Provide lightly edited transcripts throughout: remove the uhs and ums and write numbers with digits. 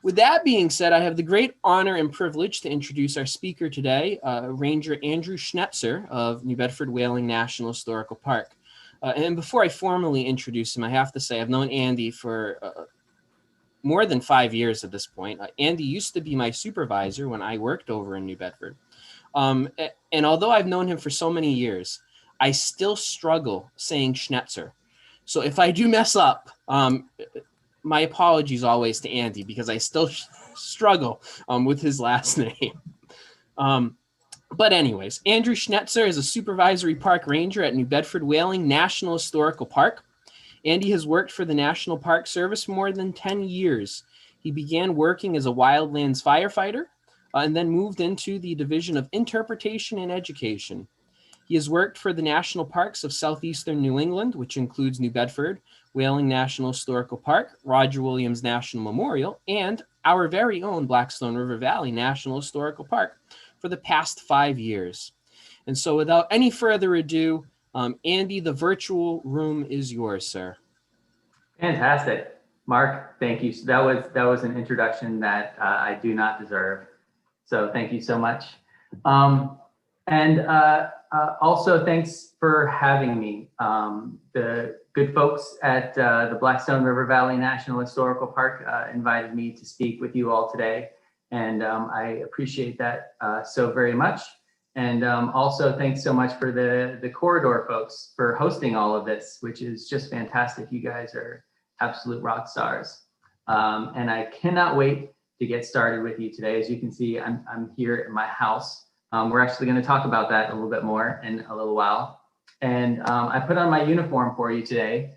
With that being said, I have the great honor and privilege to introduce our speaker today, Ranger Andrew Schnetzer of New Bedford Whaling National Historical Park. And before I formally introduce him, I have to say I've known Andy for more than 5 years at this point. Andy used to be my supervisor when I worked over in New Bedford. And although I've known him for so many years, I still struggle saying Schnetzer. So if I do mess up, my apologies always to Andy because I still struggle with his last name. But anyways, Andrew Schnetzer is a supervisory park ranger at New Bedford Whaling National Historical Park. Andy has worked for the National Park Service for more than 10 years. He began working as a wildlands firefighter and then moved into the Division of Interpretation and Education. He has worked for the national parks of southeastern New England, which includes New Bedford, Whaling National Historical Park, Roger Williams National Memorial, and our very own Blackstone River Valley National Historical Park for the past 5 years. And so without any further ado, Andy, the virtual room is yours, sir. Fantastic. Mark, thank you. That was an introduction that I do not deserve. So thank you so much. Also thanks for having me. The good folks at the Blackstone River Valley National Historical Park invited me to speak with you all today. And I appreciate that so very much. And also thanks so much for the Corridor folks for hosting all of this, which is just fantastic. You guys are absolute rock stars. And I cannot wait to get started with you today. As you can see, I'm here at my house. We're actually going to talk about that a little bit more in a little while. And I put on my uniform for you today,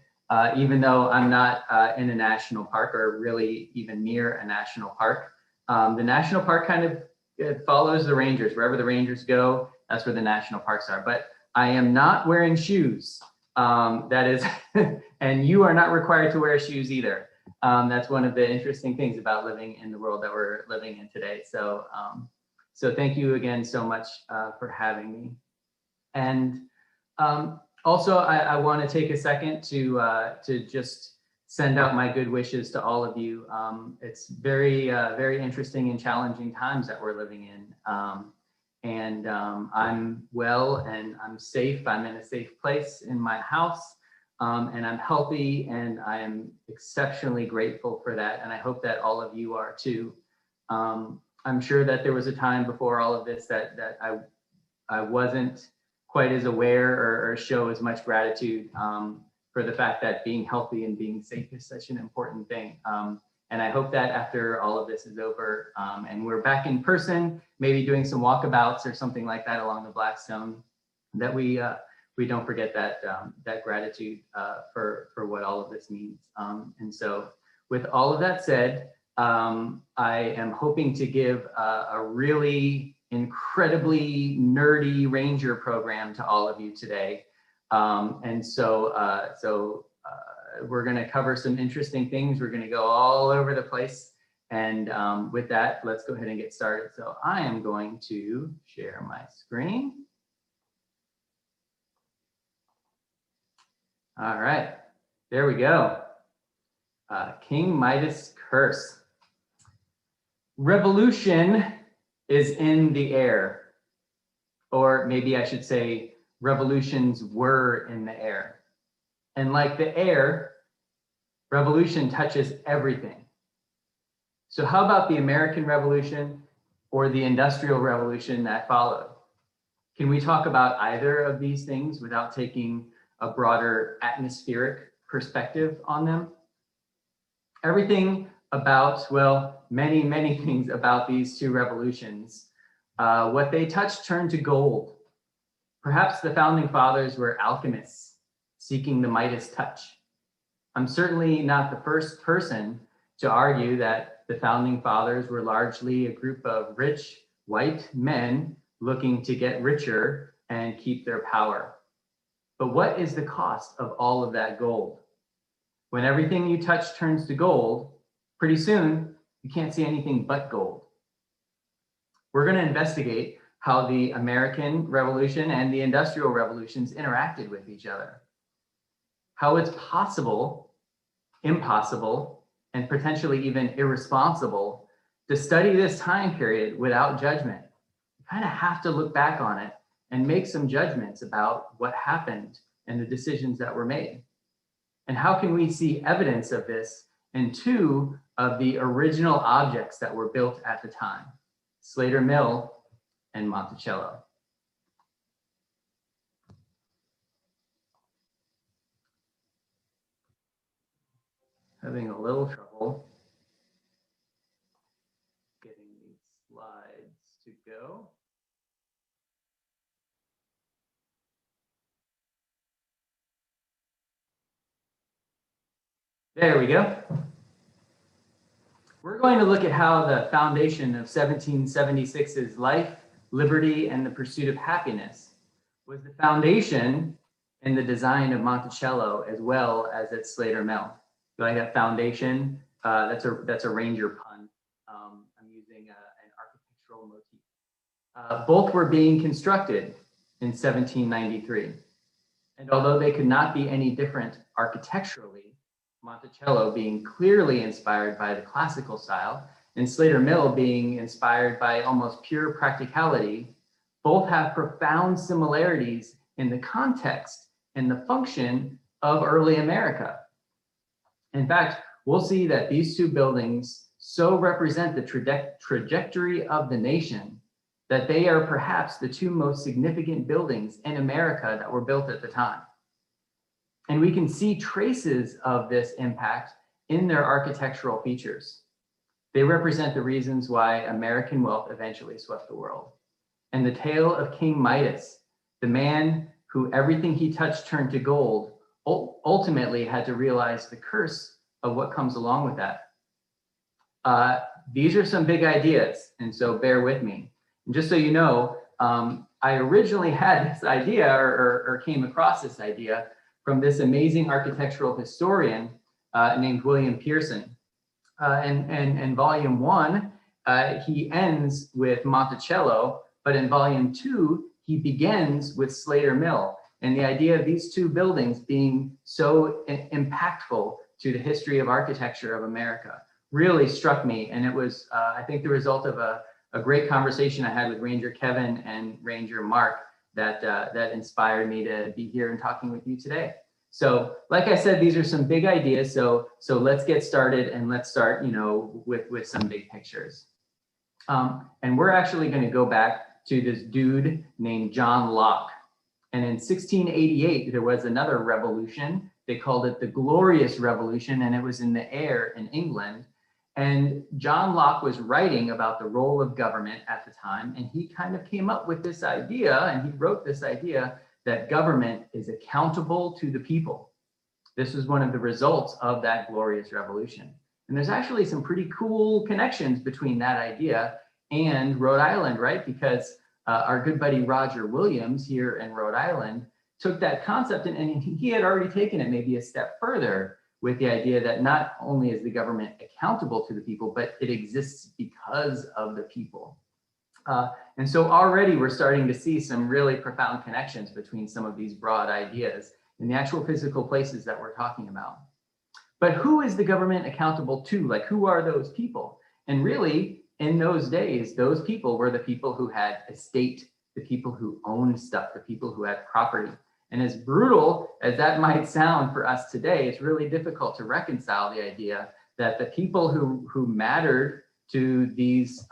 even though I'm not in a national park or really even near a national park. The national park kind of follows the rangers. Wherever the rangers go, that's where the national parks are. But I am not wearing shoes. That is, and you are not required to wear shoes either. That's one of the interesting things about living in the world that we're living in today. So, so thank you again so much for having me. And also, I want to take a second to just send out my good wishes to all of you. It's very, very interesting and challenging times that we're living in. I'm well and I'm safe. I'm in a safe place in my house. And I'm healthy, and I am exceptionally grateful for that. And I hope that all of you are too. I'm sure that there was a time before all of this that I wasn't quite as aware or show as much gratitude for the fact that being healthy and being safe is such an important thing. And I hope that after all of this is over and we're back in person, maybe doing some walkabouts or something like that along the Blackstone, that we don't forget that that gratitude for what all of this means. And so with all of that said, I am hoping to give a really incredibly nerdy ranger program to all of you today. We're going to cover some interesting things. We're going to go all over the place. And with that, let's go ahead and get started. So I am going to share my screen. All right, there we go. King Midas curse. Revolution is in the air, or maybe I should say revolutions were in the air. And like the air, revolution touches everything. So how about the American Revolution or the Industrial Revolution that followed? Can we talk about either of these things without taking a broader atmospheric perspective on them? Everything about, well, many, many things about these two revolutions, what they touched turned to gold. Perhaps the founding fathers were alchemists seeking the Midas touch. I'm certainly not the first person to argue that the founding fathers were largely a group of rich white men looking to get richer and keep their power. But what is the cost of all of that gold? When everything you touch turns to gold, pretty soon you can't see anything but gold. We're going to investigate how the American Revolution and the Industrial Revolutions interacted with each other. How it's possible, impossible, and potentially even irresponsible to study this time period without judgment. You kind of have to look back on it and make some judgments about what happened and the decisions that were made. And how can we see evidence of this in two of the original objects that were built at the time, Slater Mill and Monticello? Having a little trouble getting these slides to go. There we go. We're going to look at how the foundation of 1776's life, liberty, and the pursuit of happiness was the foundation in the design of Monticello as well as at Slater Mill. You like that foundation? That's a Ranger pun. I'm using an architectural motif. Both were being constructed in 1793. And although they could not be any different architecturally, Monticello being clearly inspired by the classical style and Slater Mill being inspired by almost pure practicality, both have profound similarities in the context and the function of early America. In fact, we'll see that these two buildings so represent the trajectory of the nation that they are perhaps the two most significant buildings in America that were built at the time. And we can see traces of this impact in their architectural features. They represent the reasons why American wealth eventually swept the world. And the tale of King Midas, the man who everything he touched turned to gold, ultimately had to realize the curse of what comes along with that. These are some big ideas, and so bear with me. And just so you know, I originally had this idea or came across this idea from this amazing architectural historian named William Pearson. And volume 1, he ends with Monticello, but in volume 2, he begins with Slater Mill. And the idea of these two buildings being so impactful to the history of architecture of America really struck me. And it was, I think, the result of a great conversation I had with Ranger Kevin and Ranger Mark that inspired me to be here and talking with you today. So, like I said, these are some big ideas. So let's get started, and let's start, with some big pictures. And we're actually going to go back to this dude named John Locke. And in 1688, there was another revolution. They called it the Glorious Revolution, and it was in the air in England. And John Locke was writing about the role of government at the time, and he kind of came up with this idea, and he wrote this idea that government is accountable to the people. This was one of the results of that Glorious Revolution. And there's actually some pretty cool connections between that idea and Rhode Island, right? Because our good buddy Roger Williams here in Rhode Island took that concept and he had already taken it maybe a step further with the idea that not only is the government accountable to the people, but it exists because of the people. And so already we're starting to see some really profound connections between some of these broad ideas in the actual physical places that we're talking about. But who is the government accountable to? Like, who are those people? And really, in those days, those people were the people who had estate, the people who owned stuff, the people who had property. And as brutal as that might sound for us today, it's really difficult to reconcile the idea that the people who mattered to these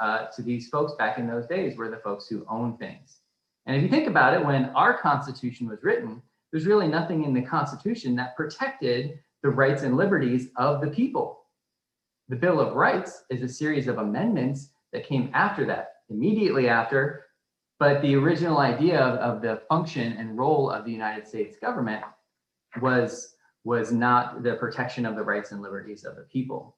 folks back in those days were the folks who owned things. And if you think about it, when our Constitution was written, there's really nothing in the Constitution that protected the rights and liberties of the people. The Bill of Rights is a series of amendments that came after that, immediately after. But the original idea of the function and role of the United States government was not the protection of the rights and liberties of the people.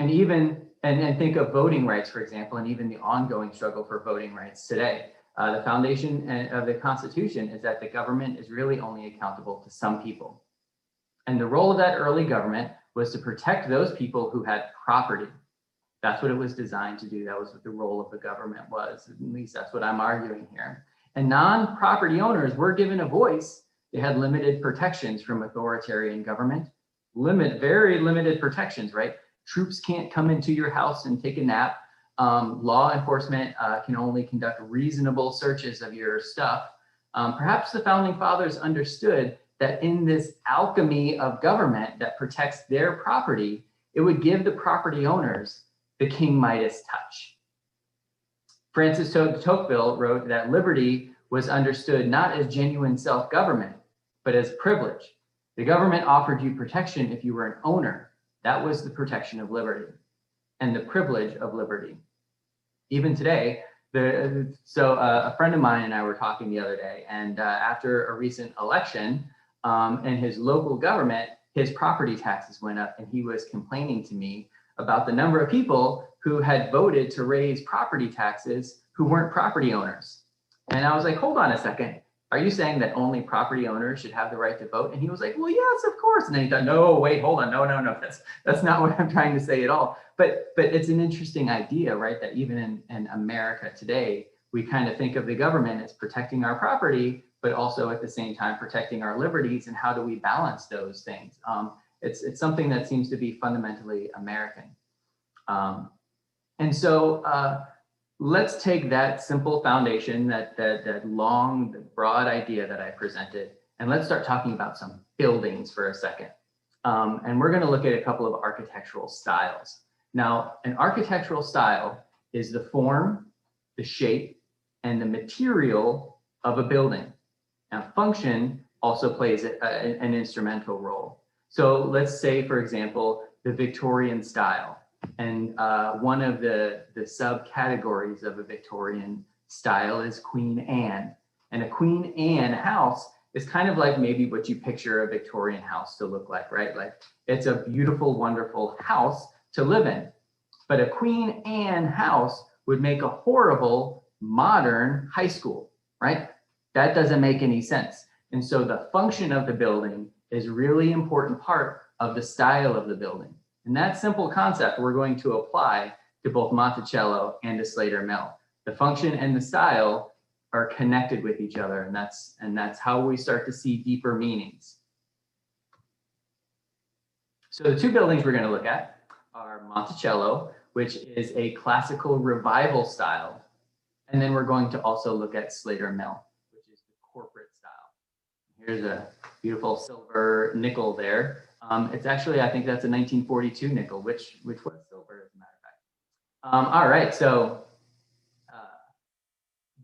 And even, and think of voting rights, for example, and even the ongoing struggle for voting rights today. The foundation of the Constitution is that the government is really only accountable to some people. And the role of that early government was to protect those people who had property. That's what it was designed to do. That was what the role of the government was. At least that's what I'm arguing here. And non-property owners were given a voice. They had limited protections from authoritarian government, very limited protections, right? Troops can't come into your house and take a nap. Law enforcement can only conduct reasonable searches of your stuff. Perhaps the founding fathers understood that in this alchemy of government that protects their property, it would give the property owners the King Midas touch. Francis de Tocqueville wrote that liberty was understood not as genuine self-government, but as privilege. The government offered you protection if you were an owner. That was the protection of liberty and the privilege of liberty. Even today, a friend of mine and I were talking the other day, and after a recent election in his local government, his property taxes went up, and he was complaining to me about the number of people who had voted to raise property taxes who weren't property owners. And I was like, hold on a second. Are you saying that only property owners should have the right to vote? And he was like, well, yes, of course. And then he thought, no, wait, hold on. No, that's not what I'm trying to say at all. But it's an interesting idea, right? That even in America today, we kind of think of the government as protecting our property, but also at the same time protecting our liberties. And how do we balance those things? It's something that seems to be fundamentally American. Let's take that simple foundation, that long, broad idea that I presented, and let's start talking about some buildings for a second. And we're going to look at a couple of architectural styles. Now, an architectural style is the form, the shape, and the material of a building. Now, function also plays an instrumental role. So let's say, for example, the Victorian style. And one of the subcategories of a Victorian style is Queen Anne. And a Queen Anne house is kind of like maybe what you picture a Victorian house to look like, right? Like it's a beautiful, wonderful house to live in. But a Queen Anne house would make a horrible modern high school, right? That doesn't make any sense. And so the function of the building is a really important part of the style of the building. And that simple concept we're going to apply to both Monticello and to Slater Mill. The function and the style are connected with each other, and that's how we start to see deeper meanings. So the two buildings we're going to look at are Monticello, which is a classical revival style, and then we're going to also look at Slater Mill, which is the corporate style. Here's a beautiful silver nickel there. It's actually, I think that's a 1942 nickel, which was silver, as a matter of fact. All right, so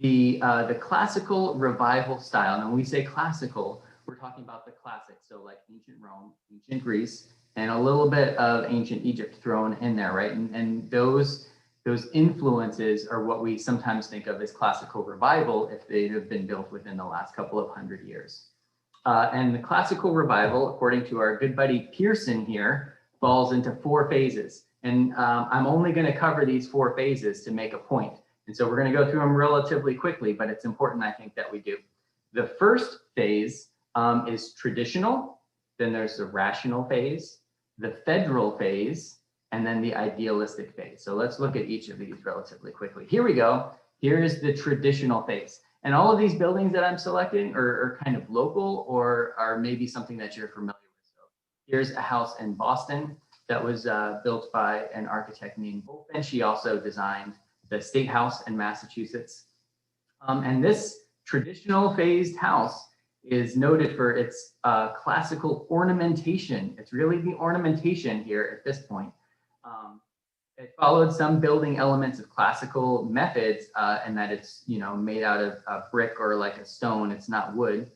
the classical revival style, and when we say classical, we're talking about the classics, so like ancient Rome, ancient Greece, and a little bit of ancient Egypt thrown in there, right? And those influences are what we sometimes think of as classical revival if they have been built within the last couple of hundred years. And the classical revival, according to our good buddy Pearson here, falls into 4 phases. And I'm only going to cover these 4 phases to make a point. And so we're going to go through them relatively quickly, but it's important, I think, that we do. The first phase is traditional. Then there's the rational phase, the federal phase, and then the idealistic phase. So let's look at each of these relatively quickly. Here we go. Here is the traditional phase. And all of these buildings that I'm selecting are kind of local or are maybe something that you're familiar with. So here's a house in Boston that was built by an architect named Bulfinch. She also designed the State House in Massachusetts. And this traditional phased house is noted for its classical ornamentation. It's really the ornamentation here at this point. It followed some building elements of classical methods, and that it's made out of brick or like a stone. It's not wood,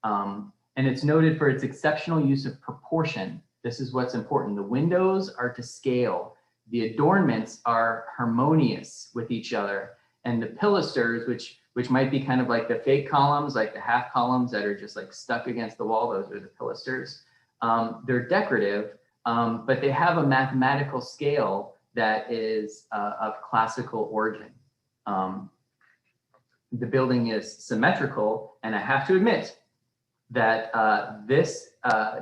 and it's noted for its exceptional use of proportion. This is what's important. The windows are to scale. The adornments are harmonious with each other, and the pilasters, which might be kind of like the fake columns, like the half columns that are just like stuck against the wall. Those are the pilasters. They're decorative, but they have a mathematical scale that is of classical origin. The building is symmetrical, and I have to admit that this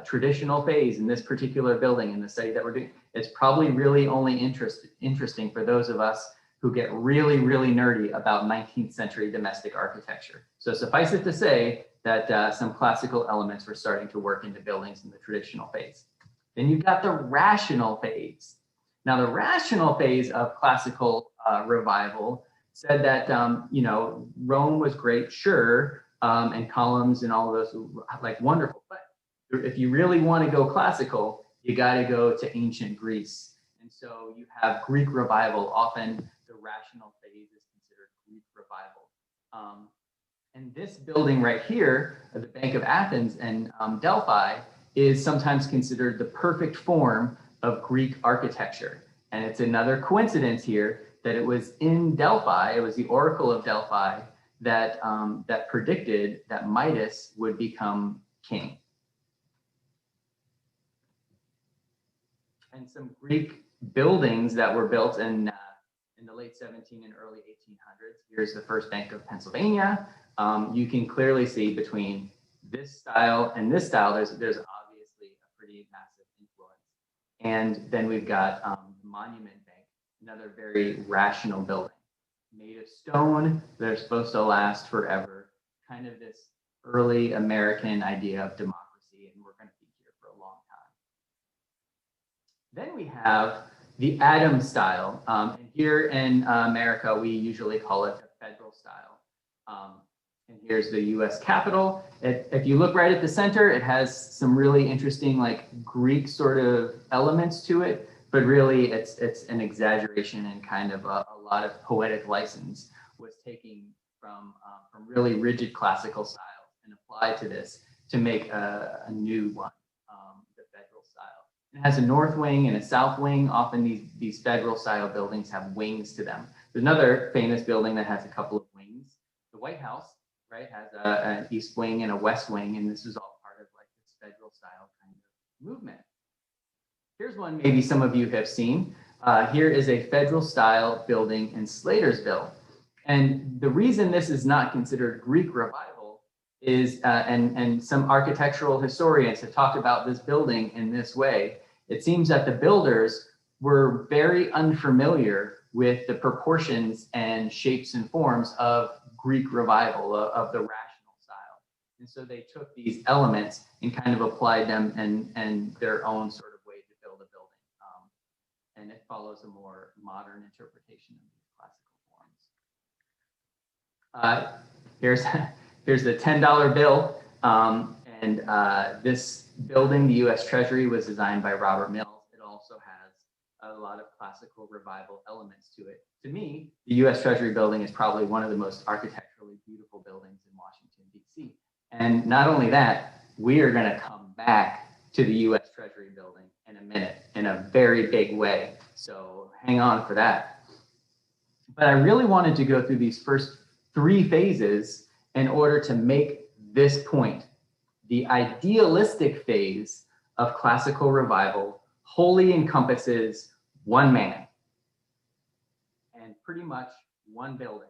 traditional phase in this particular building in the study that we're doing is probably really only interesting for those of us who get really, really nerdy about 19th century domestic architecture. So suffice it to say that some classical elements were starting to work into buildings in the traditional phase. Then you've got the rational phase. Now, the rational phase of classical revival said that, Rome was great, sure, and columns and all of those, like, wonderful. But if you really want to go classical, you got to go to ancient Greece. And so you have Greek revival. Often the rational phase is considered Greek revival. And this building right here, the Bank of Athens and Delphi, is sometimes considered the perfect form of Greek architecture. And it's another coincidence here that it was in Delphi, it was the Oracle of Delphi that, that predicted that Midas would become king. And some Greek buildings that were built in the late 17 and early 1800s. Here's the first Bank of Pennsylvania. You can clearly see between this style and this style, there's obviously a pretty massive influence. And then we've got Monument Bank, another very rational building, made of stone. They're supposed to last forever. Kind of this early American idea of democracy, and we're going to be here for a long time. Then we have the Adams style. And here in America, we usually call it the federal style. And here's the US Capitol. If you look right at the center, it has some really interesting, like, Greek sort of elements to it, but really it's an exaggeration, and kind of a lot of poetic license was taken from really rigid classical styles and applied to this to make a new one, the federal style. It has a north wing and a south wing. Often these federal style buildings have wings to them. There's another famous building that has a couple of wings. The White House, right, has an east wing and a west wing, and this is all part of, like, this federal style kind of movement. Here's one maybe some of you have seen. Here is a federal style building in Slatersville. And the reason this is not considered Greek revival is, and some architectural historians have talked about this building in this way. It seems that the builders were very unfamiliar with the proportions and shapes and forms of Greek revival, of the rational style. And so they took these elements and kind of applied them and their own sort of way to build a building. And it follows a more modern interpretation of these classical forms. Here's the $10 bill. This building, the US Treasury, was designed by Robert Mills. It also has a lot of classical revival elements to it. To me, the US Treasury building is probably one of the most architecturally beautiful buildings in Washington, D.C. And not only that, we are going to come back to the US Treasury building in a minute in a very big way. So hang on for that. But I really wanted to go through these first three phases in order to make this point. The idealistic phase of classical revival wholly encompasses one man and pretty much one building,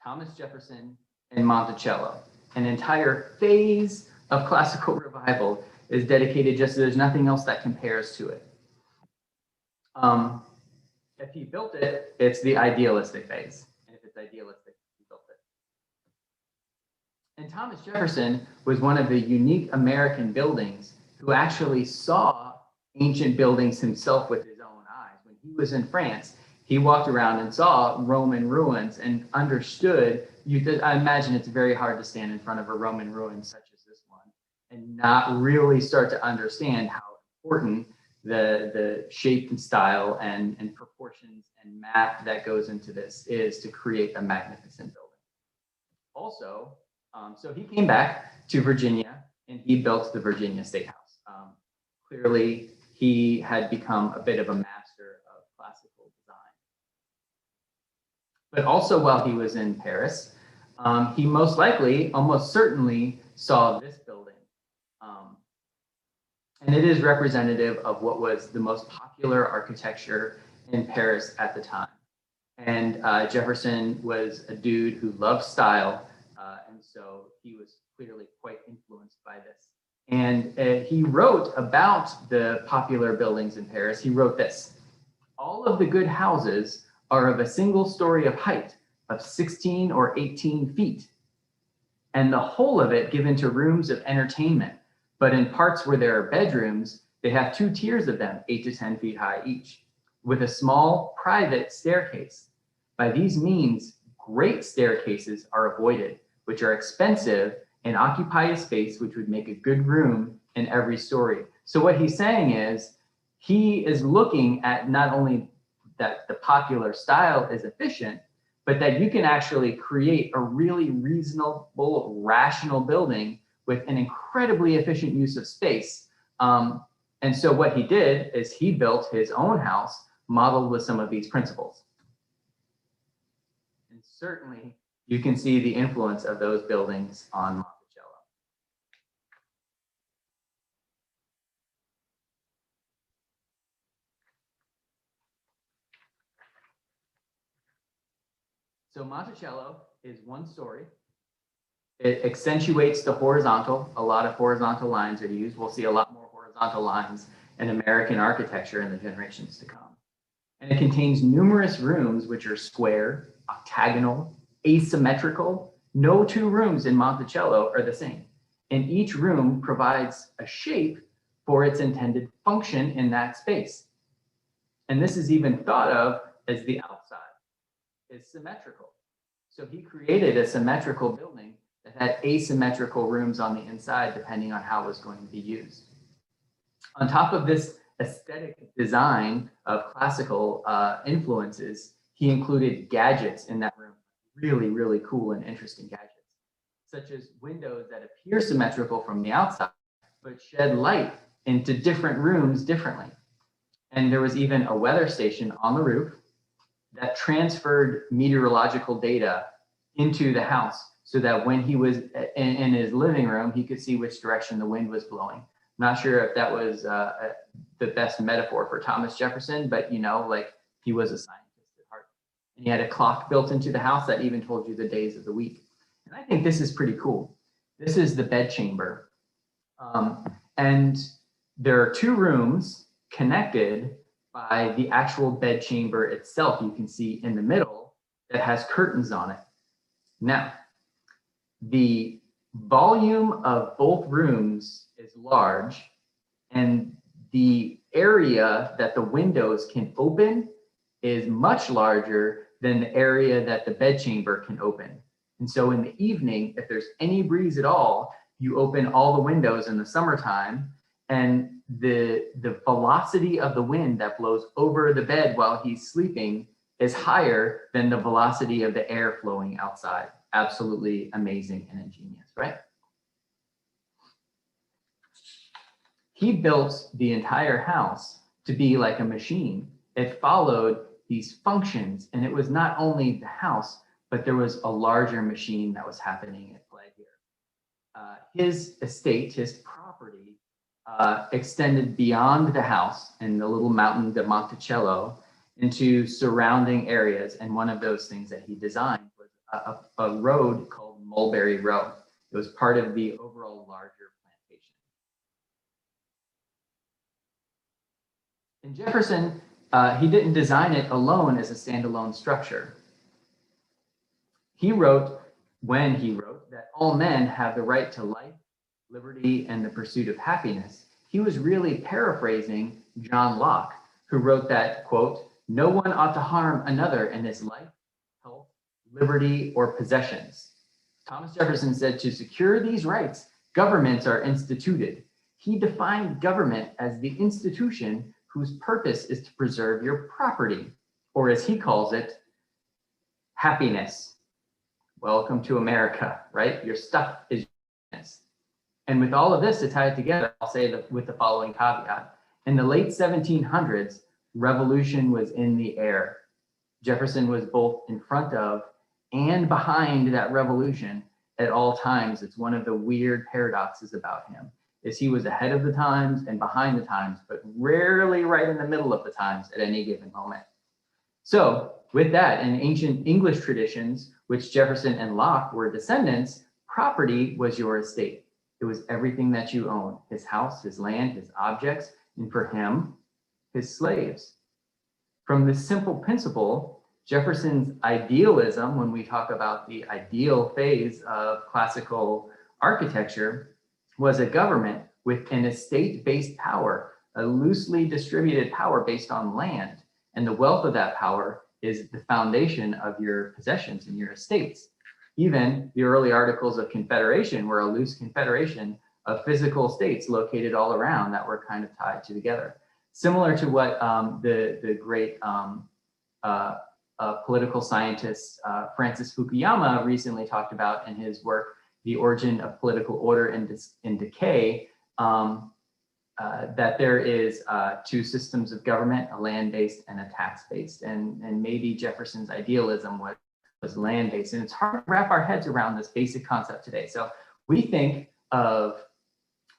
Thomas Jefferson and Monticello. An entire phase of classical revival is dedicated just so there's nothing else that compares to it. If he built it, it's the idealistic phase. And if it's idealistic, he built it. And Thomas Jefferson was one of the unique American buildings who actually saw ancient buildings himself with his own eyes. When he was in France, he walked around and saw Roman ruins and understood. I imagine it's very hard to stand in front of a Roman ruin such as this one and not really start to understand how important the shape and style and proportions and math that goes into this is to create a magnificent building. Also, so he came back to Virginia and he built the Virginia State House. Clearly, he had become a bit of a master of classical design. But also while he was in Paris, he most likely, almost certainly, saw this building. And it is representative of what was the most popular architecture in Paris at the time. And Jefferson was a dude who loved style, and so he was clearly quite influenced by this. And he wrote about the popular buildings in Paris. He wrote this: all of the good houses are of a single story of height of 16 or 18 feet, and the whole of it given to rooms of entertainment. But in parts where there are bedrooms, they have two tiers of them, 8 to 10 feet high each. with a small private staircase. By these means, great staircases are avoided, which are expensive and occupy a space which would make a good room in every story. So what he's saying is, he is looking at not only that the popular style is efficient, but that you can actually create a really reasonable, rational building with an incredibly efficient use of space. And so what he did is he built his own house modeled with some of these principles. And certainly you can see the influence of those buildings on Monticello. So Monticello is one story. It accentuates the horizontal. A lot of horizontal lines are used. We'll see a lot more horizontal lines in American architecture in the generations to come. And it contains numerous rooms which are square, octagonal, asymmetrical. No two rooms in Monticello are the same. And each room provides a shape for its intended function in that space. And this is even thought of as the outside is symmetrical. So he created a symmetrical building that had asymmetrical rooms on the inside, depending on how it was going to be used. On top of this aesthetic design of classical influences, he included gadgets in that room, really, really cool and interesting gadgets, such as windows that appear symmetrical from the outside, but shed light into different rooms differently. And there was even a weather station on the roof that transferred meteorological data into the house so that when he was in his living room, he could see which direction the wind was blowing. Not sure if that was the best metaphor for Thomas Jefferson, but like he was a scientist at heart. And he had a clock built into the house that even told you the days of the week. And I think this is pretty cool. This is the bedchamber. And there are two rooms connected by the actual bedchamber itself. You can see in the middle that has curtains on it. Now, the volume of both rooms is large, and the area that the windows can open is much larger than the area that the bedchamber can open. And so in the evening, if there's any breeze at all, you open all the windows in the summertime, and the velocity of the wind that blows over the bed while he's sleeping is higher than the velocity of the air flowing outside. Absolutely amazing and ingenious, right? He built the entire house to be like a machine. It followed these functions, and it was not only the house, but there was a larger machine that was happening at play here. His estate, his property, extended beyond the house and the little mountain de Monticello into surrounding areas. And one of those things that he designed was a road called Mulberry Row. It was part of the overall larger plantation. And Jefferson, he didn't design it alone as a standalone structure. He wrote, when he wrote, that all men have the right to life, liberty, and the pursuit of happiness, he was really paraphrasing John Locke, who wrote that, quote, "No one ought to harm another in his life, health, liberty, or possessions." Thomas Jefferson said, to secure these rights, governments are instituted. He defined government as the institution whose purpose is to preserve your property, or as he calls it, happiness. Welcome to America, right? Your stuff is happiness. And with all of this to tie it together, I'll say that with the following caveat. In the late 1700s, revolution was in the air. Jefferson was both in front of and behind that revolution at all times. It's one of the weird paradoxes about him, is he was ahead of the times and behind the times, but rarely right in the middle of the times at any given moment. So with that, in ancient English traditions, which Jefferson and Locke were descendants, property was your estate. It was everything that you owned, his house, his land, his objects, and for him, his slaves. From this simple principle, Jefferson's idealism, when we talk about the ideal phase of classical architecture, was a government with an estate-based power, a loosely distributed power based on land. And the wealth of that power is the foundation of your possessions and your estates. Even the early Articles of Confederation were a loose confederation of physical states located all around that were kind of tied together. Similar to what the great political scientist Francis Fukuyama recently talked about in his work, The Origin of Political Order and Decay, that there is two systems of government, a land-based and a tax-based. And maybe Jefferson's idealism was land-based. And it's hard to wrap our heads around this basic concept today. So we think of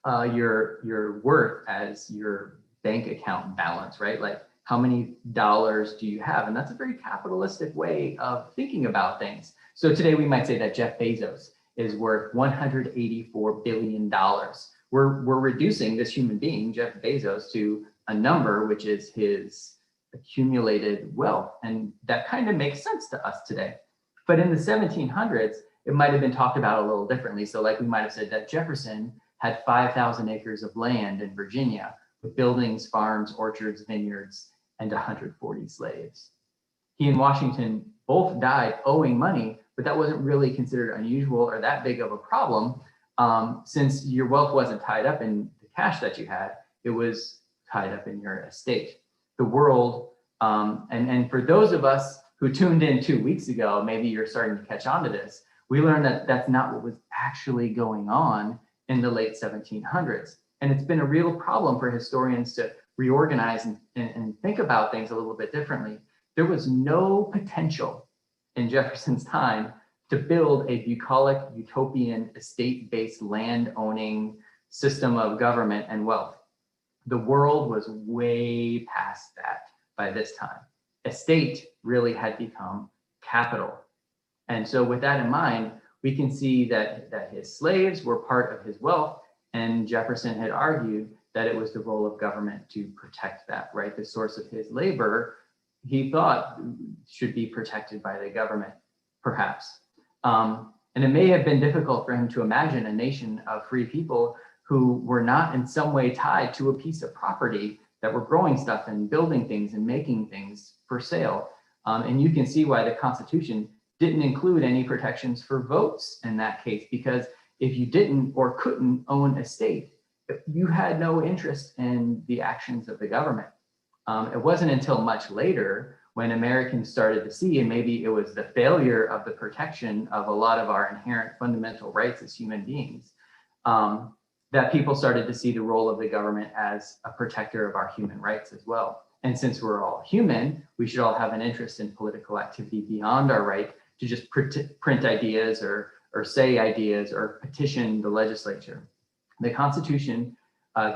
your worth as your bank account balance, right? Like, how many dollars do you have? And that's a very capitalistic way of thinking about things. So today we might say that Jeff Bezos is worth $184 billion. We're reducing this human being, Jeff Bezos, to a number which is his accumulated wealth. And that kind of makes sense to us today. But in the 1700s, it might have been talked about a little differently. So like we might have said that Jefferson had 5,000 acres of land in Virginia with buildings, farms, orchards, vineyards, and 140 slaves. He and Washington both died owing money, but that wasn't really considered unusual or that big of a problem, since your wealth wasn't tied up in the cash that you had, it was tied up in your estate. The world, and for those of us who tuned in 2 weeks ago, maybe you're starting to catch on to this, we learned that that's not what was actually going on in the late 1700s. And it's been a real problem for historians to reorganize and think about things a little bit differently. There was no potential in Jefferson's time to build a bucolic, utopian, estate-based land-owning system of government and wealth. The world was way past that by this time. Estate really had become capital. And so with that in mind, we can see that his slaves were part of his wealth, and Jefferson had argued that it was the role of government to protect that, right? The source of his labor, he thought, should be protected by the government, perhaps. And it may have been difficult for him to imagine a nation of free people who were not in some way tied to a piece of property that were growing stuff and building things and making things for sale. And you can see why the Constitution didn't include any protections for votes in that case, because if you didn't or couldn't own a state, you had no interest in the actions of the government. It wasn't until much later when Americans started to see, and maybe it was the failure of the protection of a lot of our inherent fundamental rights as human beings, that people started to see the role of the government as a protector of our human rights as well. And since we're all human, we should all have an interest in political activity beyond our right to just print ideas or say ideas or petition the legislature. The Constitution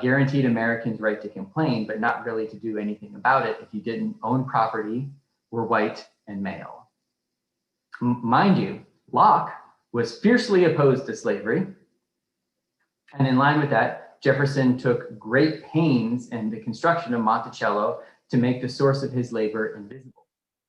guaranteed Americans' right to complain, but not really to do anything about it if you didn't own property, were white, and male. Mind you, Locke was fiercely opposed to slavery. And in line with that, Jefferson took great pains in the construction of Monticello to make the source of his labor invisible.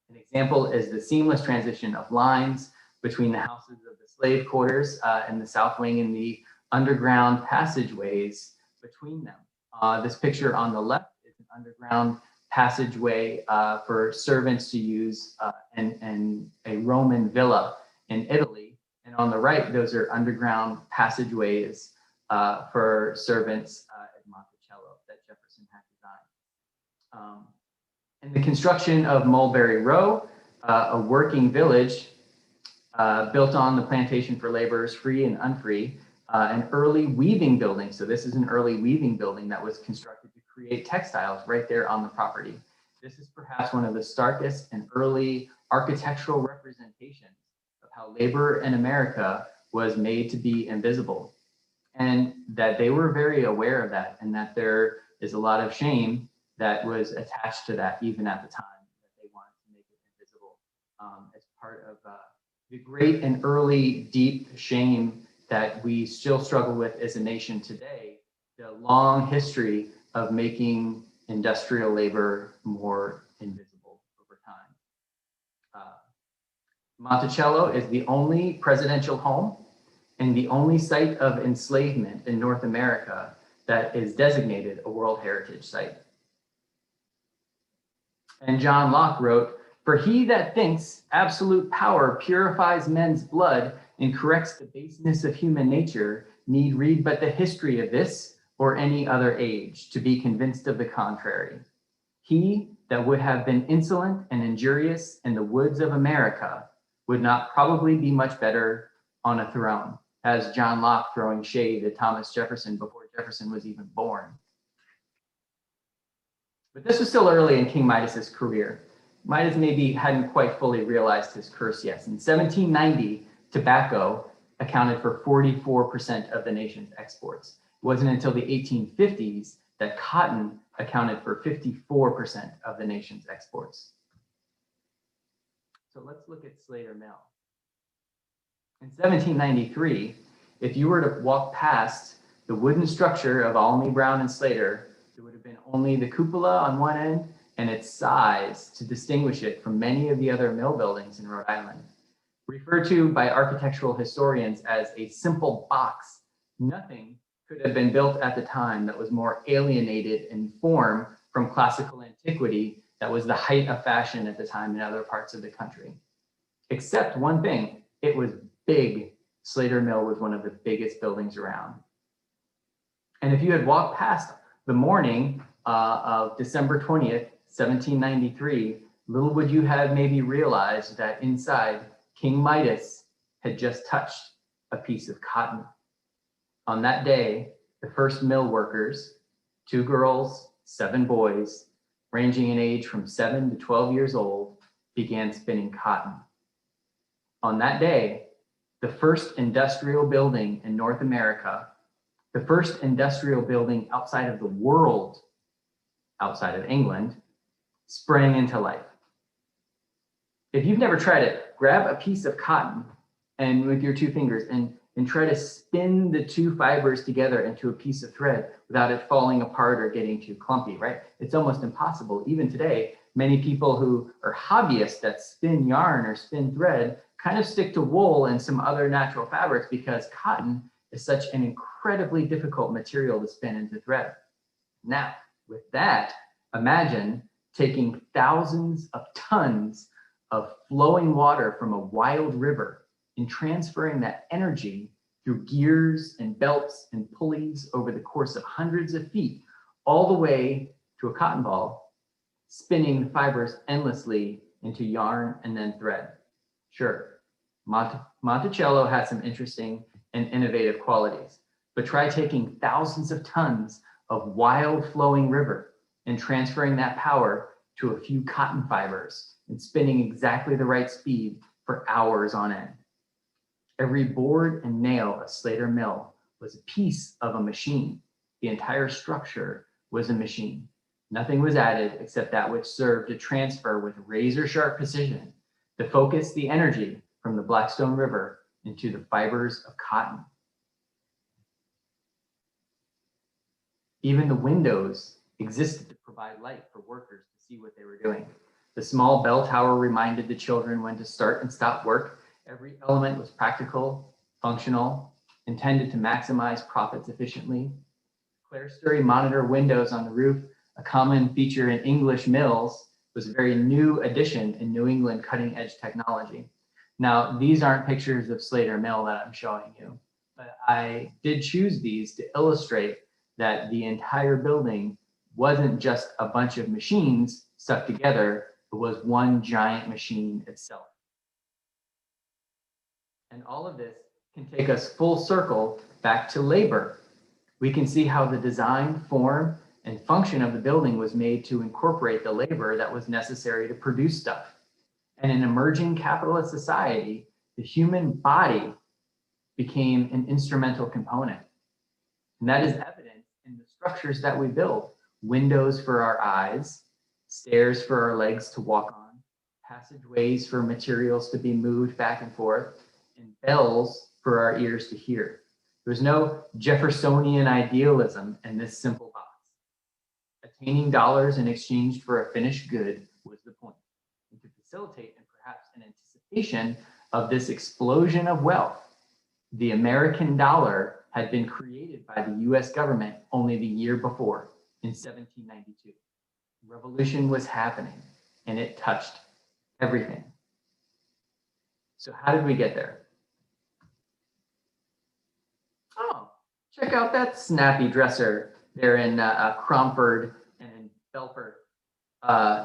An example is the seamless transition of lines between the houses of the slave quarters in the South Wing and the underground passageways between them. This picture on the left is an underground passageway for servants to use in a Roman villa in Italy. And on the right, those are underground passageways for servants at Monticello that Jefferson had designed. And the construction of Mulberry Row, a working village built on the plantation for laborers, free and unfree, an early weaving building. So this is an early weaving building that was constructed to create textiles right there on the property. This is perhaps one of the starkest and early architectural representations of how labor in America was made to be invisible, and that they were very aware of that, and that there is a lot of shame that was attached to that even at the time, that they wanted to make it invisible as part of the great and early deep shame that we still struggle with as a nation today, the long history of making industrial labor more invisible over time. Monticello is the only presidential home and the only site of enslavement in North America that is designated a World Heritage Site. And John Locke wrote, "For he that thinks absolute power purifies men's blood and corrects the baseness of human nature need read but the history of this or any other age to be convinced of the contrary. He that would have been insolent and injurious in the woods of America would not probably be much better on a throne," as John Locke throwing shade at Thomas Jefferson before Jefferson was even born. But this was still early in King Midas's career. Midas maybe hadn't quite fully realized his curse yet. In 1790, tobacco accounted for 44% of the nation's exports. It wasn't until the 1850s that cotton accounted for 54% of the nation's exports. So let's look at Slater Mill. In 1793, if you were to walk past the wooden structure of Almy, Brown, and Slater, there would have been only the cupola on one end and its size to distinguish it from many of the other mill buildings in Rhode Island. Referred to by architectural historians as a simple box, nothing could have been built at the time that was more alienated in form from classical antiquity that was the height of fashion at the time in other parts of the country. Except one thing, it was big. Slater Mill was one of the biggest buildings around. And if you had walked past the morning of December 20th, 1793, little would you have maybe realized that inside King Midas had just touched a piece of cotton. On that day, the first mill workers, 2 girls, 7 boys, ranging in age from 7 to 12 years old, began spinning cotton. On that day, the first industrial building in North America, the first industrial building outside of the world, outside of England, sprang into life. If you've never tried it, grab a piece of cotton and with your 2 fingers and try to spin the 2 fibers together into a piece of thread without it falling apart or getting too clumpy, right? It's almost impossible. Even today, many people who are hobbyists that spin yarn or spin thread kind of stick to wool and some other natural fabrics because cotton is such an incredibly difficult material to spin into thread. Now, with that, imagine taking thousands of tons of flowing water from a wild river and transferring that energy through gears and belts and pulleys over the course of hundreds of feet, all the way to a cotton ball, spinning the fibers endlessly into yarn and then thread. Sure, Monticello has some interesting and innovative qualities, but try taking thousands of tons of wild flowing river and transferring that power to a few cotton fibers and spinning exactly the right speed for hours on end. Every board and nail of Slater Mill was a piece of a machine. The entire structure was a machine. Nothing was added except that which served to transfer with razor-sharp precision to focus the energy from the Blackstone River into the fibers of cotton. Even the windows existed to provide light for workers to see what they were doing. The small bell tower reminded the children when to start and stop work. Every element was practical, functional, intended to maximize profits efficiently. Clerestory monitor windows on the roof, a common feature in English mills, was a very new addition in New England cutting-edge technology. Now, these aren't pictures of Slater Mill that I'm showing you, but I did choose these to illustrate that the entire building wasn't just a bunch of machines stuck together, it was one giant machine itself. And all of this can take us full circle back to labor. We can see how the design, form, and function of the building was made to incorporate the labor that was necessary to produce stuff. And in emerging capitalist society, the human body became an instrumental component. And that is evident in the structures that we build. Windows for our eyes, stairs for our legs to walk on, passageways for materials to be moved back and forth, and bells for our ears to hear. There was no Jeffersonian idealism in this simple box. Attaining dollars in exchange for a finished good was the point. And to facilitate and perhaps in anticipation of this explosion of wealth, the American dollar had been created by the US government only the year before, in 1792. Revolution was happening. and it touched everything. So how did we get there? Oh, check out that snappy dresser there in Cromford and in Belford.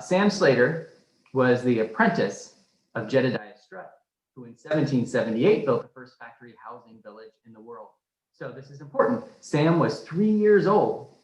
Sam Slater was the apprentice of Jedediah Strutt, who in 1778 built the first factory housing village in the world. So this is important. Sam was 3 years old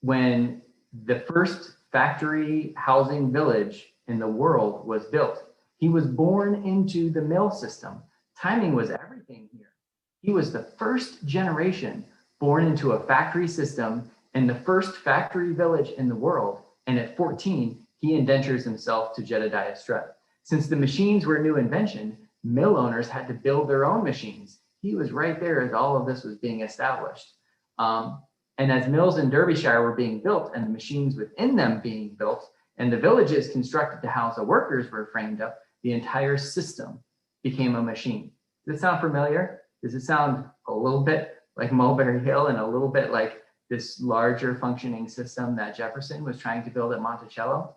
when the first factory housing village in the world was built. He was born into the mill system. Timing was everything here. He was the first generation born into a factory system in the first factory village in the world. And at 14, he indentures himself to Jedediah Strutt. Since the machines were a new invention, mill owners had to build their own machines. He was right there as all of this was being established. And as mills in Derbyshire were being built and the machines within them being built and the villages constructed to house the workers were framed up, the entire system became a machine. Does it sound familiar? Does it sound a little bit like Mulberry Hill and a little bit like this larger functioning system that Jefferson was trying to build at Monticello?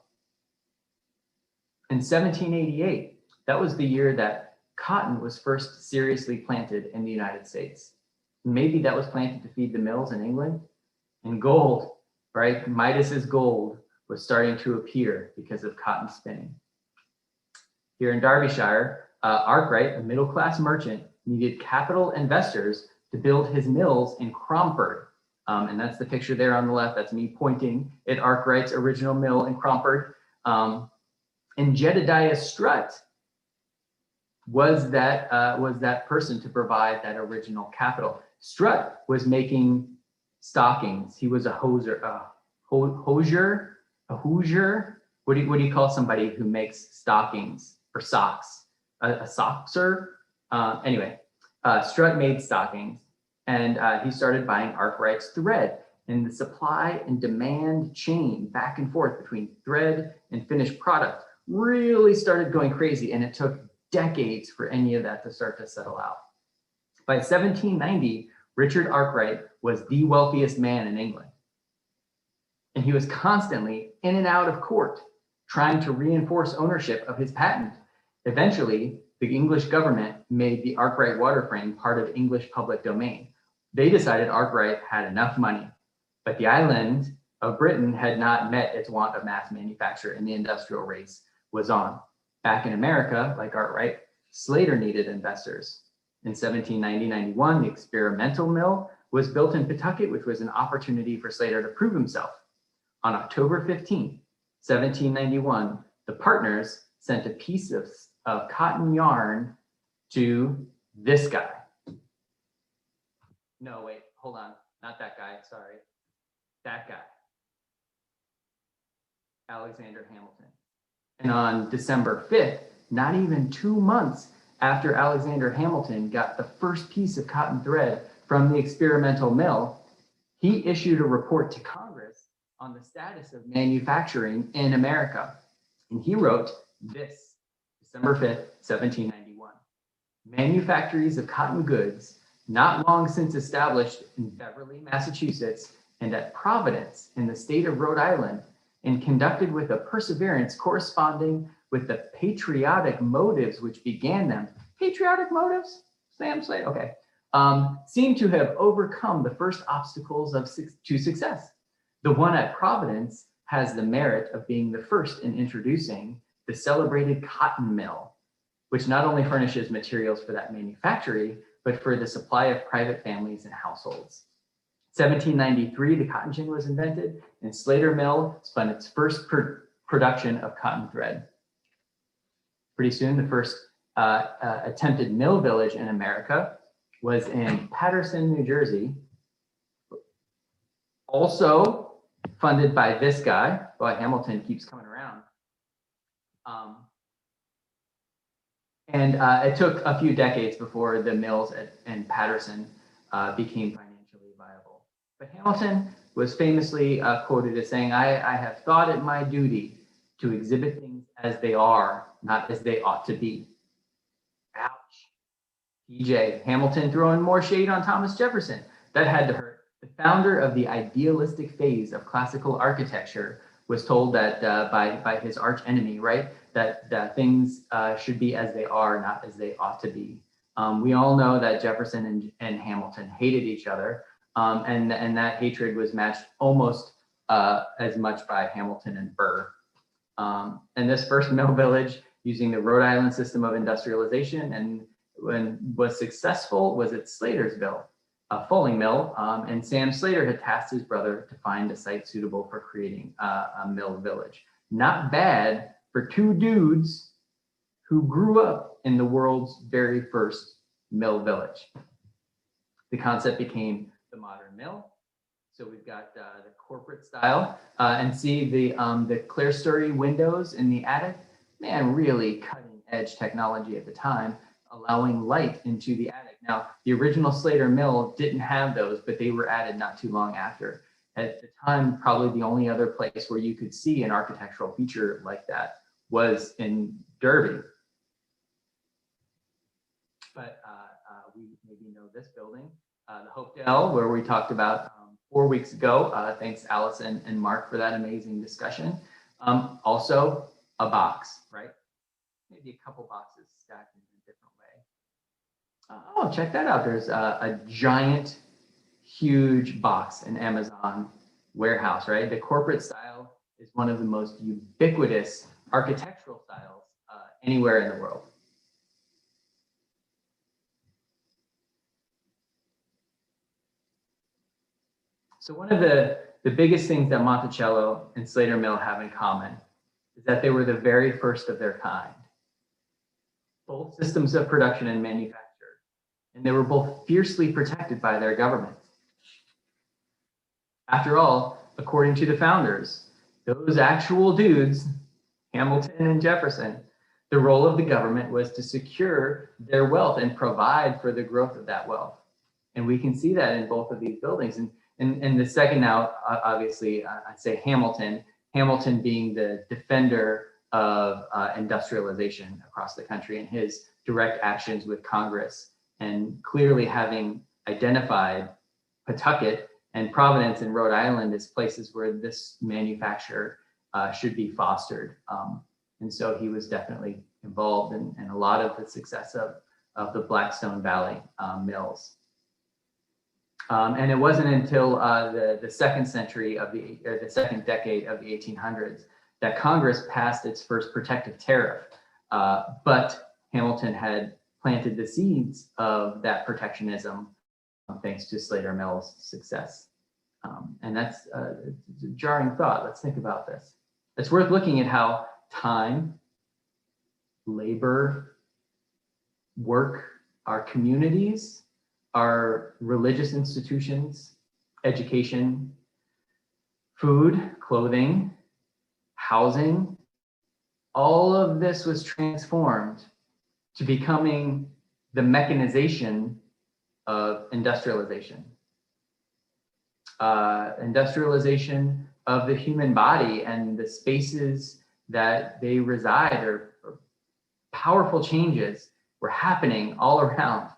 In 1788, that was the year that cotton was first seriously planted in the United States. Maybe that was planted to feed the mills in England. And gold, right? Midas's gold was starting to appear because of cotton spinning. Here in Derbyshire, Arkwright, a middle-class merchant, needed capital investors to build his mills in Cromford. And that's the picture there on the left. That's me pointing at Arkwright's original mill in Cromford. And Jedediah Strutt was that person to provide that original capital. Strutt was making stockings. He was a hosier. What do you call somebody who makes stockings or socks? A sockser? Anyway, Strutt made stockings, and he started buying Arkwright's thread. And the supply and demand chain back and forth between thread and finished product really started going crazy, and it took decades for any of that to start to settle out. By 1790, Richard Arkwright was the wealthiest man in England. And he was constantly in and out of court, trying to reinforce ownership of his patent. Eventually, the English government made the Arkwright water frame part of English public domain. They decided Arkwright had enough money, but the island of Britain had not met its want of mass manufacture, and the industrial race was on. Back in America, like Arkwright, Slater needed investors. In 1790-91, the experimental mill was built in Pawtucket, which was an opportunity for Slater to prove himself. On October 15, 1791, the partners sent a piece of cotton yarn to this guy. No, wait, hold on. Not that guy, sorry. That guy. Alexander Hamilton. And on December 5th, not even 2 months after Alexander Hamilton got the first piece of cotton thread from the experimental mill, he issued a report to Congress on the status of manufacturing in America. And he wrote this, December 5th, 1791. Manufactories of cotton goods, not long since established in Beverly, Massachusetts, and at Providence in the state of Rhode Island, and conducted with a perseverance corresponding with the patriotic motives which began them. Patriotic motives? Sam Slater, okay. Seem to have overcome the first obstacles to success. The one at Providence has the merit of being the first in introducing the celebrated cotton mill, which not only furnishes materials for that manufactory, but for the supply of private families and households. 1793, the cotton gin was invented, and Slater Mill spun its first production of cotton thread. Pretty soon, the first attempted mill village in America was in Paterson, New Jersey, also funded by this guy. Boy, Hamilton keeps coming around. And it took a few decades before the mills in Paterson became financially viable. But Hamilton was famously quoted as saying, I have thought it my duty to exhibit things as they are, not as they ought to be. Ouch. PJ, Hamilton throwing more shade on Thomas Jefferson. That had to hurt. The founder of the idealistic phase of classical architecture was told that by his arch enemy, right? That things should be as they are, not as they ought to be. We all know that Jefferson and Hamilton hated each other, and that hatred was matched almost as much by Hamilton and Burr. And this first mill village, using the Rhode Island system of industrialization, and when was successful, was at Slatersville, a fulling mill, and Sam Slater had tasked his brother to find a site suitable for creating a mill village. Not bad for two dudes who grew up in the world's very first mill village. The concept became the modern mill. So we've got the corporate style, and see the clerestory windows in the attic. Man, really cutting edge technology at the time, allowing light into the attic. Now, the original Slater mill didn't have those, but they were added not too long after. At the time, probably the only other place where you could see an architectural feature like that was in Derby. But we maybe know this building, the Hopedale, where we talked about 4 weeks ago. Thanks, Allison and Mark, for that amazing discussion. Also, a box, right? Maybe a couple boxes stacked in a different way. Oh, check that out. There's a giant, huge box in Amazon warehouse, right? The corporate style is one of the most ubiquitous architectural styles anywhere in the world. So one of the biggest things that Monticello and Slater Mill have in common is that they were the very first of their kind. Both systems of production and manufacture, and they were both fiercely protected by their government. After all, according to the founders, those actual dudes, Hamilton and Jefferson, the role of the government was to secure their wealth and provide for the growth of that wealth. And we can see that in both of these buildings. And the second now, obviously, I'd say Hamilton being the defender of industrialization across the country and his direct actions with Congress, and clearly having identified Pawtucket and Providence and Rhode Island as places where this manufacture should be fostered. And so he was definitely involved in a lot of the success of the Blackstone Valley mills. And it wasn't until the second century of the second decade of the 1800s that Congress passed its first protective tariff. But Hamilton had planted the seeds of that protectionism thanks to Slater Mill's success. And that's it's a jarring thought. Let's think about this. It's worth looking at how time, labor, work, our communities, our religious institutions, education, food, clothing, housing, all of this was transformed to becoming the mechanization of industrialization. Industrialization of the human body and the spaces that they reside, or powerful changes were happening all around.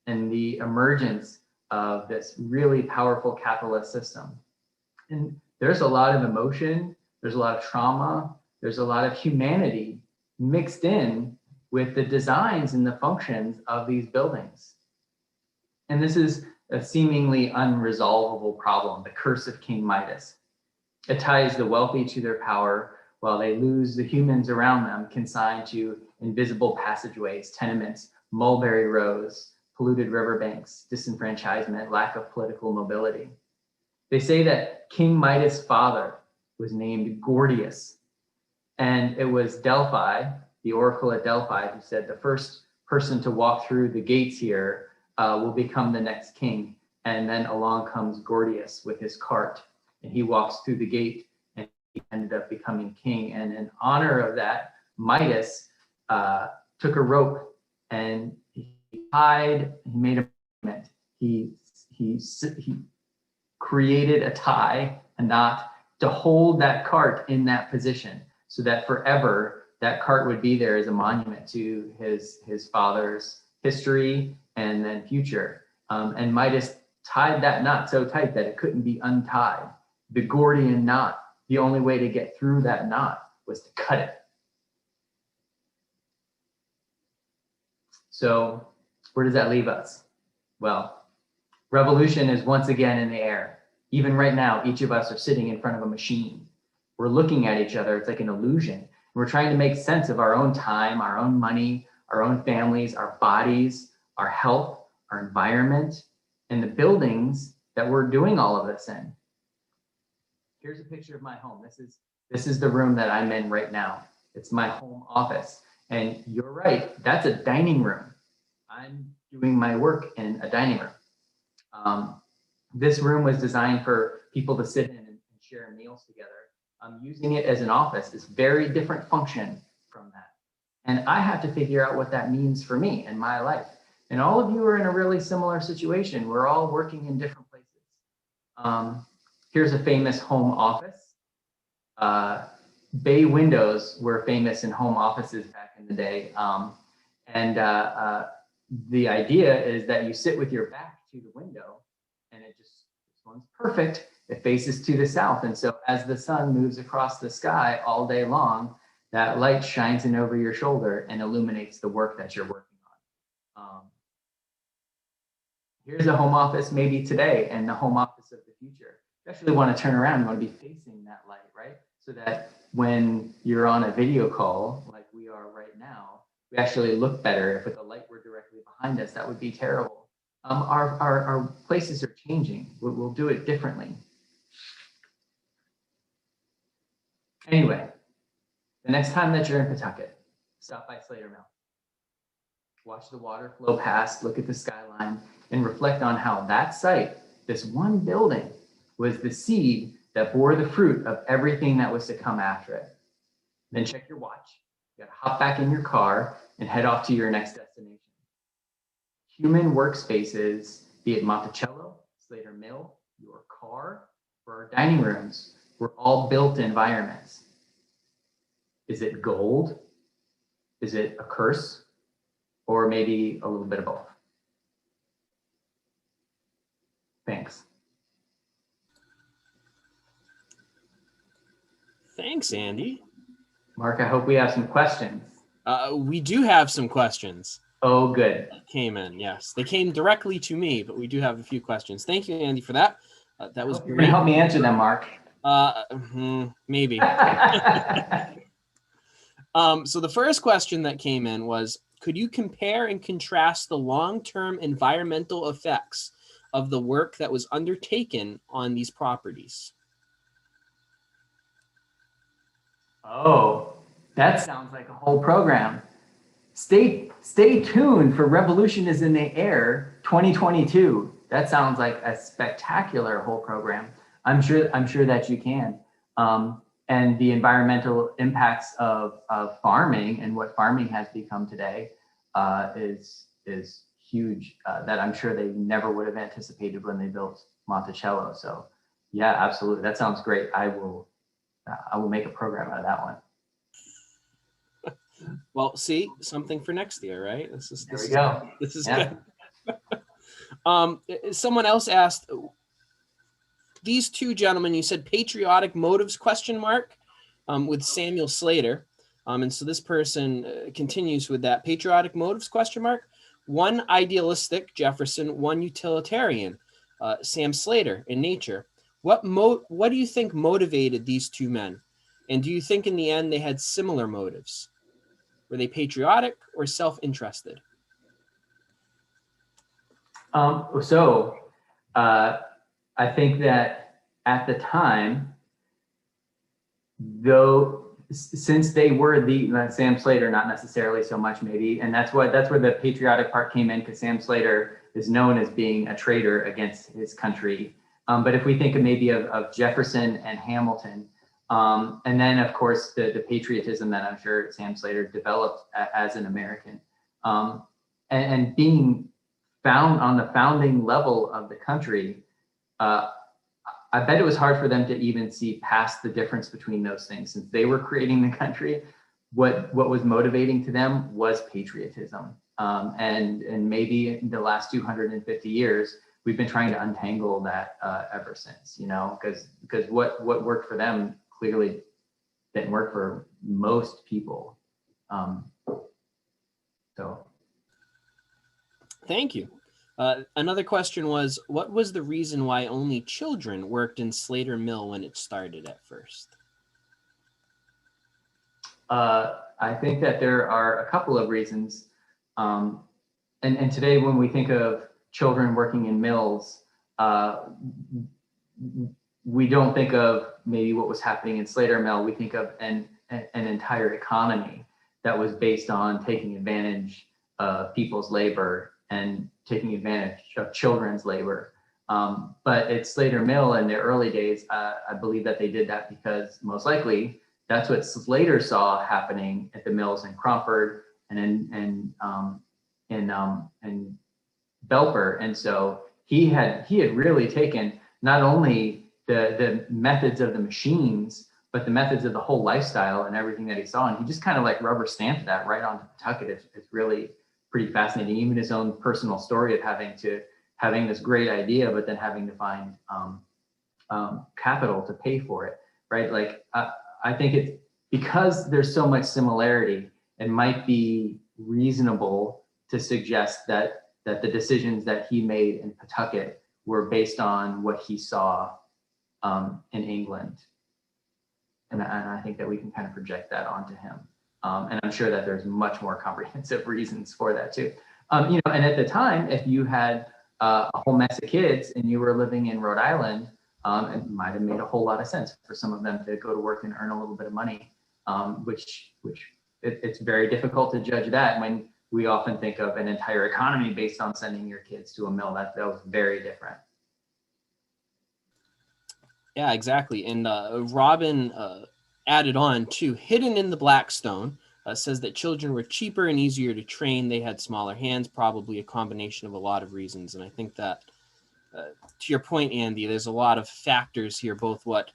And the emergence of this really powerful capitalist system. And there's a lot of emotion, there's a lot of trauma, there's a lot of humanity mixed in with the designs and the functions of these buildings. And this is a seemingly unresolvable problem, the curse of King Midas. It ties the wealthy to their power while they lose the humans around them, consigned to invisible passageways, tenements, mulberry rows, polluted riverbanks, disenfranchisement, lack of political mobility. They say that King Midas' father was named Gordius, and it was Delphi, the oracle at Delphi, who said the first person to walk through the gates here will become the next king. And then along comes Gordius with his cart, and he walks through the gate, and he ended up becoming king. And in honor of that, Midas took a rope and he made a monument. He created a tie, a knot, to hold that cart in that position, so that forever that cart would be there as a monument to his father's history and then future. And Midas tied that knot so tight that it couldn't be untied, the Gordian knot. the only way to get through that knot was to cut it. So where does that leave us? Well, revolution is once again in the air. Even right now, each of us are sitting in front of a machine. We're looking at each other. It's like an illusion. We're trying to make sense of our own time, our own money, our own families, our bodies, our health, our environment, and the buildings that we're doing all of this in. Here's a picture of my home. This is the room that I'm in right now. It's my home office. And you're right, that's a dining room. I'm doing my work in a dining room. This room was designed for people to sit in and share meals together. Using it as an office is very different function from that. And I have to figure out what that means for me and my life. And all of you are in a really similar situation. We're all working in different places. Here's a famous home office. Bay windows were famous in home offices back in the day. The idea is that you sit with your back to the window, and this one's perfect. It faces to the south. And so as the sun moves across the sky all day long, that light shines in over your shoulder and illuminates the work that you're working on. Here's a home office maybe today and the home office of the future. You actually want to turn around, you want to be facing that light, right? So that when you're on a video call, like we are right now, we actually look better. If the light were directly behind us, that would be terrible. Our places are changing. We'll do it differently. Anyway, the next time that you're in Pawtucket, stop by Slater Mill. Watch the water flow past, look at the skyline, and reflect on how that site, this one building, was the seed that bore the fruit of everything that was to come after it. Then check your watch. You gotta hop back in your car and head off to your next destination. Human workspaces, be it Monticello, Slater Mill, your car, or our dining rooms, were all built environments. Is it gold? Is it a curse? Or maybe a little bit of both? Thanks. Thanks, Andy. Mark, I hope we have some questions. We do have some questions. Oh, good. Came in, yes. They came directly to me, but we do have a few questions. Thank you, Andy, for that. That was great. Help me answer them, Mark. Maybe. So the first question that came in was, could you compare and contrast the long-term environmental effects of the work that was undertaken on these properties? Oh, that sounds like a whole program. Stay tuned for Revolution is in the Air 2022. That sounds like a spectacular whole program. I'm sure that you can. And the environmental impacts of farming and what farming has become today is huge. That I'm sure they never would have anticipated when they built Monticello. So yeah, absolutely. That sounds great. I will make a program out of that one. Well, see, something for next year, right? There we go. This is good. Someone else asked, these two gentlemen, you said patriotic motives, ? With Samuel Slater. And so this person continues with that. Patriotic motives, ? One idealistic, Jefferson, one utilitarian, Sam Slater in nature. What do you think motivated these two men? And do you think in the end they had similar motives? Were they patriotic or self-interested? I think that at the time, since they were Sam Slater, not necessarily so much maybe, and that's where the patriotic part came in, because Sam Slater is known as being a traitor against his country. But if we think of Jefferson and Hamilton, and then of course the patriotism that I'm sure Sam Slater developed as an American, and being found on the founding level of the country, I bet it was hard for them to even see past the difference between those things. Since they were creating the country, what was motivating to them was patriotism. And maybe in the last 250 years, we've been trying to untangle that ever since, because what worked for them clearly didn't work for most people. So. Thank you. Another question was, what was the reason why only children worked in Slater Mill when it started at first? I think that there are a couple of reasons. And today when we think of children working in mills, we don't think of maybe what was happening in Slater Mill. We think of an entire economy that was based on taking advantage of people's labor and taking advantage of children's labor. But at Slater Mill in the early days, I believe that they did that because most likely that's what Slater saw happening at the mills in Cromford and in Belper. And so he had really taken not only the methods of the machines, but the methods of the whole lifestyle and everything that he saw. And he just kind of like rubber stamped that right onto Pawtucket. It's really pretty fascinating. Even his own personal story of having this great idea, but then having to find capital to pay for it, right? Like, I think it's because there's so much similarity, it might be reasonable to suggest that the decisions that he made in Pawtucket were based on what he saw in England. And I think that we can kind of project that onto him. And I'm sure that there's much more comprehensive reasons for that too. And at the time, if you had a whole mess of kids and you were living in Rhode Island, it might have made a whole lot of sense for some of them to go to work and earn a little bit of money, which it's very difficult to judge that when we often think of an entire economy based on sending your kids to a mill. That was very different. Yeah, exactly. And Robin added on too, hidden in the Blackstone, says that children were cheaper and easier to train. They had smaller hands, probably a combination of a lot of reasons. And I think that, to your point, Andy, there's a lot of factors here, both what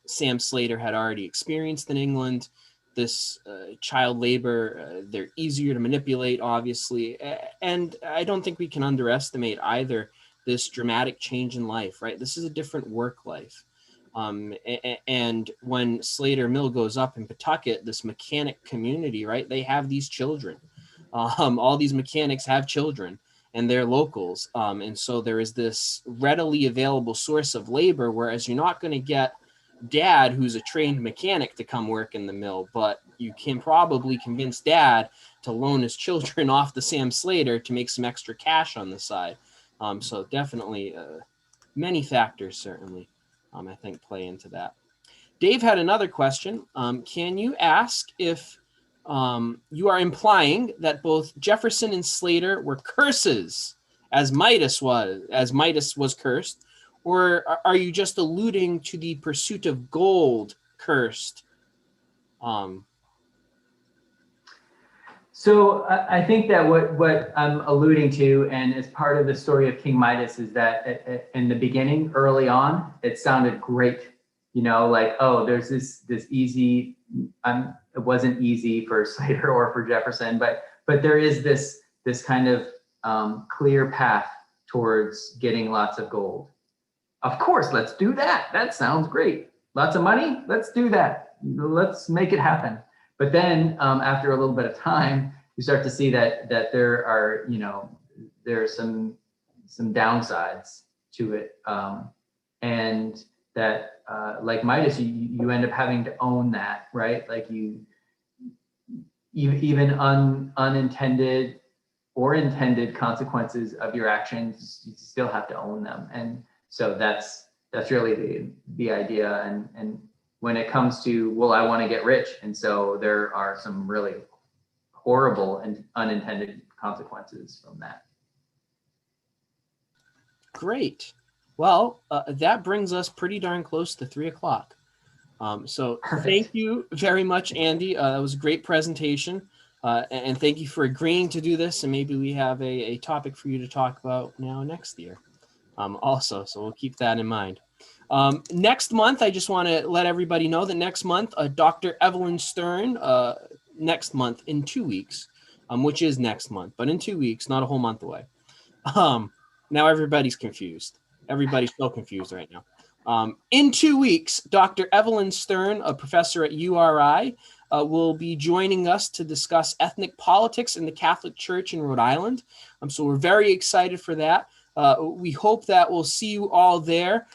Sam Slater had already experienced in England, this child labor, they're easier to manipulate, obviously. And I don't think we can underestimate either this dramatic change in life, right? This is a different work life. And when Slater Mill goes up in Pawtucket, this mechanic community, right? They have these children. All these mechanics have children and they're locals. And so there is this readily available source of labor, whereas you're not going to get dad who's a trained mechanic to come work in the mill, but you can probably convince dad to loan his children off to Sam Slater to make some extra cash on the side. So definitely many factors certainly, I think, play into that. Dave had another question. Can you ask if you are implying that both Jefferson and Slater were curses, as Midas was cursed, or are you just alluding to the pursuit of gold cursed? So I think that what I'm alluding to, and as part of the story of King Midas, is that in the beginning, early on, it sounded great. Like, oh, there's this easy. It wasn't easy for Slater or for Jefferson, but there is this kind of clear path towards getting lots of gold. Of course, let's do that. That sounds great. Lots of money. Let's do that. Let's make it happen. But then after a little bit of time, you start to see that there are, there are some downsides to it. And that like Midas, you end up having to own that, right? Like you even unintended or intended consequences of your actions, you still have to own them. And so that's really the idea. And when it comes to, well, I want to get rich. And so there are some really horrible and unintended consequences from that. Great. Well, that brings us pretty darn close to 3 o'clock. So Perfect. Thank you very much, Andy. That was a great presentation. And thank you for agreeing to do this. And maybe we have a topic for you to talk about next year also. So we'll keep that in mind. Next month, I just want to let everybody know that next month, Dr. Evelyn Stern, next month in 2 weeks, which is next month, but in 2 weeks, not a whole month away. Now everybody's confused. Everybody's so confused right now. In 2 weeks, Dr. Evelyn Stern, a professor at URI, will be joining us to discuss ethnic politics in the Catholic Church in Rhode Island. So we're very excited for that. We hope that we'll see you all there.